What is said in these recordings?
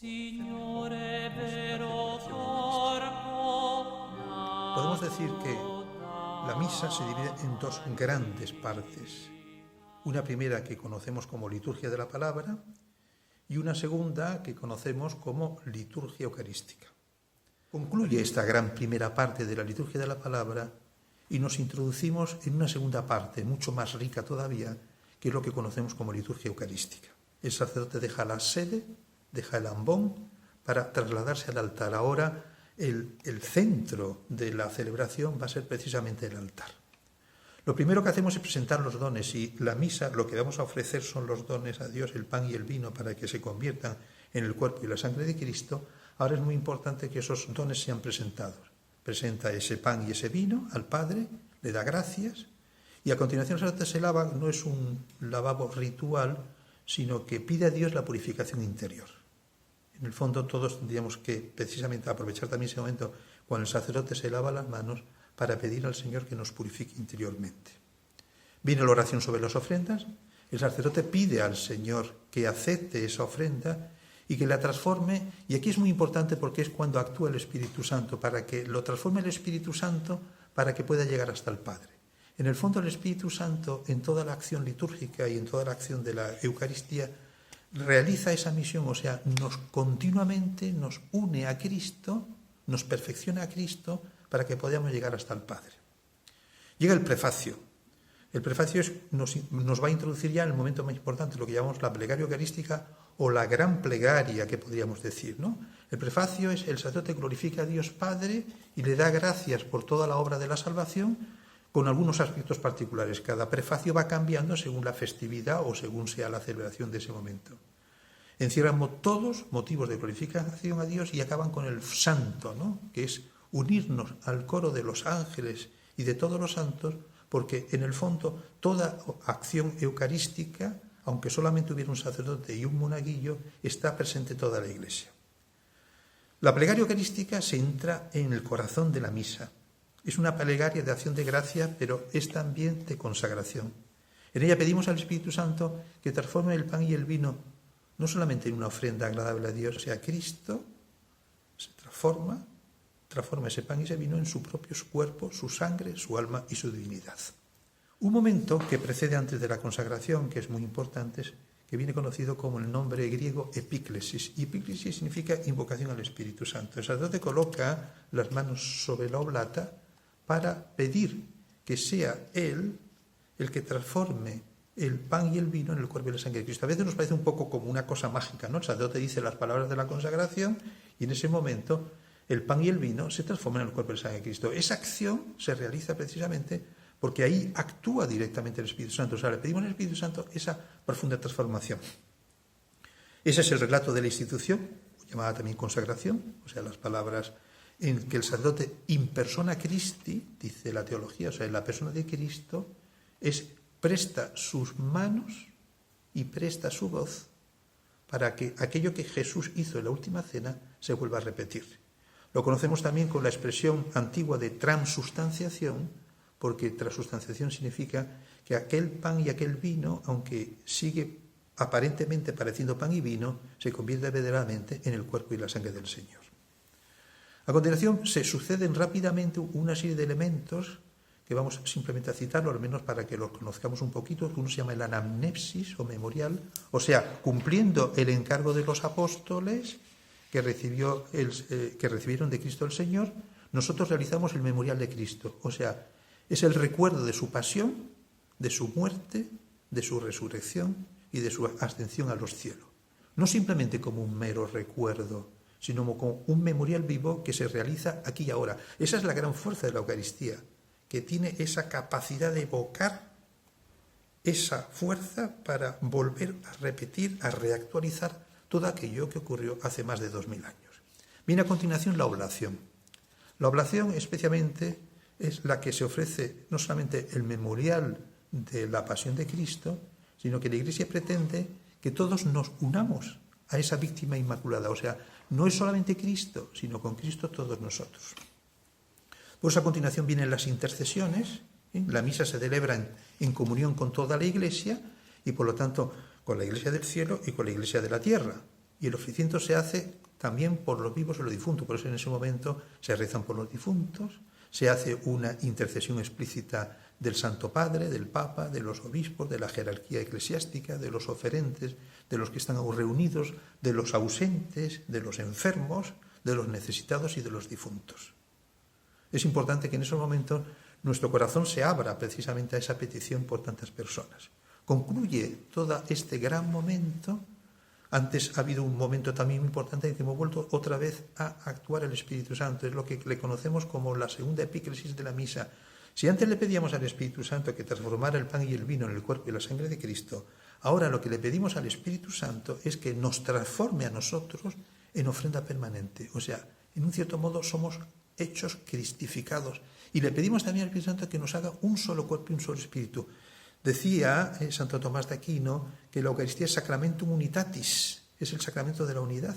Podemos decir que la misa se divide en dos grandes partes. Una primera que conocemos como liturgia de la palabra y una segunda que conocemos como liturgia eucarística. Concluye esta gran primera parte de la liturgia de la palabra y nos introducimos en una segunda parte, mucho más rica todavía, que es lo que conocemos como liturgia eucarística. El sacerdote deja la sede, deja el ambón para trasladarse al altar. Ahora el centro de la celebración va a ser precisamente el altar. Lo primero que hacemos es presentar los dones y la misa, lo que vamos a ofrecer son los dones a Dios, el pan y el vino, para que se conviertan en el cuerpo y la sangre de Cristo. Ahora es muy importante que esos dones sean presentados. Presenta ese pan y ese vino al Padre, le da gracias y a continuación el sacerdote se lava, no es un lavabo ritual, sino que pide a Dios la purificación interior. En el fondo todos tendríamos que precisamente aprovechar también ese momento cuando el sacerdote se lava las manos para pedir al Señor que nos purifique interiormente. Viene la oración sobre las ofrendas, el sacerdote pide al Señor que acepte esa ofrenda y que la transforme, y aquí es muy importante porque es cuando actúa el Espíritu Santo, para que lo transforme el Espíritu Santo para que pueda llegar hasta el Padre. En el fondo el Espíritu Santo, en toda la acción litúrgica y en toda la acción de la Eucaristía, realiza esa misión, o sea, continuamente nos une a Cristo, nos perfecciona a Cristo para que podamos llegar hasta el Padre. Llega el prefacio. El prefacio nos va a introducir ya en el momento más importante, lo que llamamos la plegaria eucarística o la gran plegaria, que podríamos decir, ¿no? El prefacio es el sacerdote glorifica a Dios Padre y le da gracias por toda la obra de la salvación, con algunos aspectos particulares. Cada prefacio va cambiando según la festividad o según sea la celebración de ese momento. Encierran todos motivos de glorificación a Dios y acaban con el santo, ¿no? Que es unirnos al coro de los ángeles y de todos los santos, porque en el fondo toda acción eucarística, aunque solamente hubiera un sacerdote y un monaguillo, está presente toda la Iglesia. La plegaria eucarística se entra en el corazón de la misa. Es una plegaria de acción de gracia, pero es también de consagración. En ella pedimos al Espíritu Santo que transforme el pan y el vino no solamente en una ofrenda agradable a Dios, o sea, Cristo se transforma ese pan y ese vino en su propio cuerpo, su sangre, su alma y su divinidad. Un momento que precede antes de la consagración, que es muy importante, es que viene conocido como el nombre griego epíclesis. Y epíclesis significa invocación al Espíritu Santo. El sacerdote coloca las manos sobre la oblata para pedir que sea Él el que transforme el pan y el vino en el cuerpo y la sangre de Cristo. A veces nos parece un poco como una cosa mágica, ¿no? El sacerdote dice las palabras de la consagración y en ese momento el pan y el vino se transforman en el cuerpo y la sangre de Cristo. Esa acción se realiza precisamente porque ahí actúa directamente el Espíritu Santo. O sea, le pedimos al Espíritu Santo esa profunda transformación. Ese es el relato de la institución, llamada también consagración, o sea, las palabras en que el sacerdote in persona Christi, dice la teología, o sea, en la persona de Cristo, presta sus manos y presta su voz para que aquello que Jesús hizo en la última cena se vuelva a repetir. Lo conocemos también con la expresión antigua de transubstanciación, porque transubstanciación significa que aquel pan y aquel vino, aunque sigue aparentemente pareciendo pan y vino, se convierte verdaderamente en el cuerpo y la sangre del Señor. A continuación se suceden rápidamente una serie de elementos que vamos simplemente a citarlo, al menos para que los conozcamos un poquito, que uno se llama el anamnepsis o memorial, o sea, cumpliendo el encargo de los apóstoles que recibieron de Cristo el Señor, nosotros realizamos el memorial de Cristo, o sea, es el recuerdo de su pasión, de su muerte, de su resurrección y de su ascensión a los cielos. No simplemente como un mero recuerdo, sino como un memorial vivo que se realiza aquí y ahora. Esa es la gran fuerza de la Eucaristía, que tiene esa capacidad de evocar esa fuerza para volver a repetir, a reactualizar todo aquello que ocurrió hace más de 2000 años. Viene a continuación la oblación. La oblación especialmente es la que se ofrece no solamente el memorial de la pasión de Cristo, sino que la Iglesia pretende que todos nos unamos a esa víctima inmaculada. O sea, no es solamente Cristo, sino con Cristo todos nosotros. Pues a continuación vienen las intercesiones. La misa se celebra en comunión con toda la Iglesia y por lo tanto con la Iglesia del cielo y con la Iglesia de la tierra. Y el ofreciamiento se hace también por los vivos y los difuntos. Por eso en ese momento se rezan por los difuntos, se hace una intercesión explícita del Santo Padre, del Papa, de los obispos, de la jerarquía eclesiástica, de los oferentes, de los que están reunidos, de los ausentes, de los enfermos, de los necesitados y de los difuntos. Es importante que en esos momentos nuestro corazón se abra precisamente a esa petición por tantas personas. Concluye todo este gran momento. Antes ha habido un momento también importante en que hemos vuelto otra vez a actuar el Espíritu Santo. Es lo que le conocemos como la segunda epíclesis de la misa. Si antes le pedíamos al Espíritu Santo que transformara el pan y el vino en el cuerpo y la sangre de Cristo, ahora lo que le pedimos al Espíritu Santo es que nos transforme a nosotros en ofrenda permanente. O sea, en un cierto modo somos hechos cristificados. Y le pedimos también al Espíritu Santo que nos haga un solo cuerpo y un solo espíritu. Decía Santo Tomás de Aquino que la Eucaristía es sacramentum unitatis, es el sacramento de la unidad.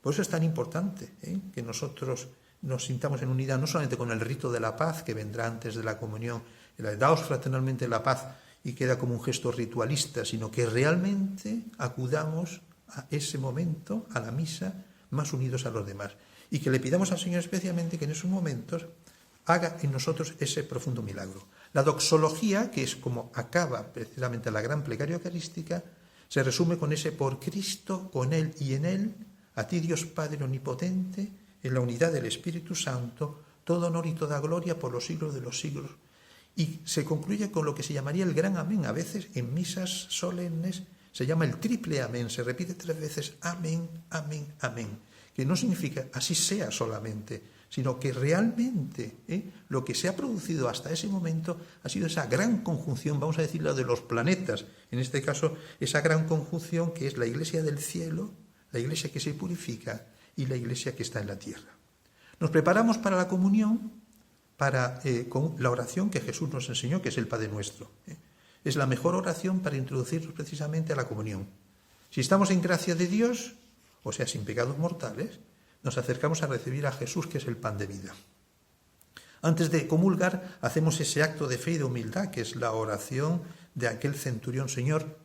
Por eso es tan importante que nosotros nos sintamos en unidad, no solamente con el rito de la paz que vendrá antes de la comunión, el daos fraternalmente la paz y queda como un gesto ritualista, sino que realmente acudamos a ese momento, a la misa, más unidos a los demás. Y que le pidamos al Señor especialmente que en esos momentos haga en nosotros ese profundo milagro. La doxología, que es como acaba precisamente la gran plegaria eucarística, se resume con ese por Cristo, con Él y en Él, a ti Dios Padre Omnipotente, en la unidad del Espíritu Santo, todo honor y toda gloria por los siglos de los siglos. Y se concluye con lo que se llamaría el gran amén. A veces en misas solemnes se llama el triple amén, se repite 3 veces amén, amén, amén, que no significa así sea solamente, sino que realmente lo que se ha producido hasta ese momento ha sido esa gran conjunción, vamos a decirlo, de los planetas, en este caso esa gran conjunción que es la Iglesia del cielo, la Iglesia que se purifica y la Iglesia que está en la tierra. Nos preparamos para la comunión con la oración que Jesús nos enseñó, que es el Padre Nuestro. Es la mejor oración para introducirnos precisamente a la comunión. Si estamos en gracia de Dios, o sea, sin pecados mortales, nos acercamos a recibir a Jesús, que es el pan de vida. Antes de comulgar, hacemos ese acto de fe y de humildad, que es la oración de aquel centurión: Señor,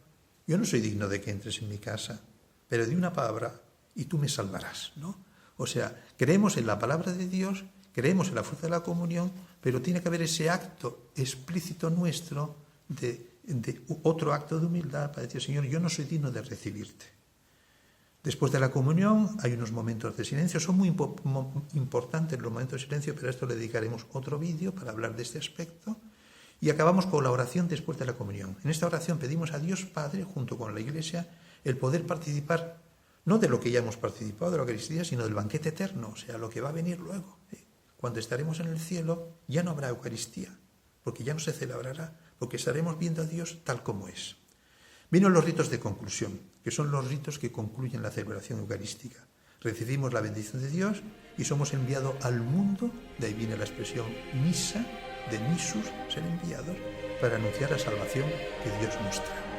yo no soy digno de que entres en mi casa, pero di una palabra y tú me salvarás, ¿no? O sea, creemos en la palabra de Dios, creemos en la fuerza de la comunión, pero tiene que haber ese acto explícito nuestro de otro acto de humildad para decir: Señor, yo no soy digno de recibirte. Después de la comunión hay unos momentos de silencio. Son muy importantes los momentos de silencio, pero a esto le dedicaremos otro vídeo para hablar de este aspecto. Y acabamos con la oración después de la comunión. En esta oración pedimos a Dios Padre, junto con la Iglesia, el poder participar, no de lo que ya hemos participado de la Eucaristía, sino del banquete eterno, o sea, lo que va a venir luego. Cuando estaremos en el cielo ya no habrá Eucaristía, porque ya no se celebrará, porque estaremos viendo a Dios tal como es. Vienen los ritos de conclusión, que son los ritos que concluyen la celebración eucarística. Recibimos la bendición de Dios y somos enviados al mundo, de ahí viene la expresión misa, de missus, ser enviados, para anunciar la salvación que Dios nos trae.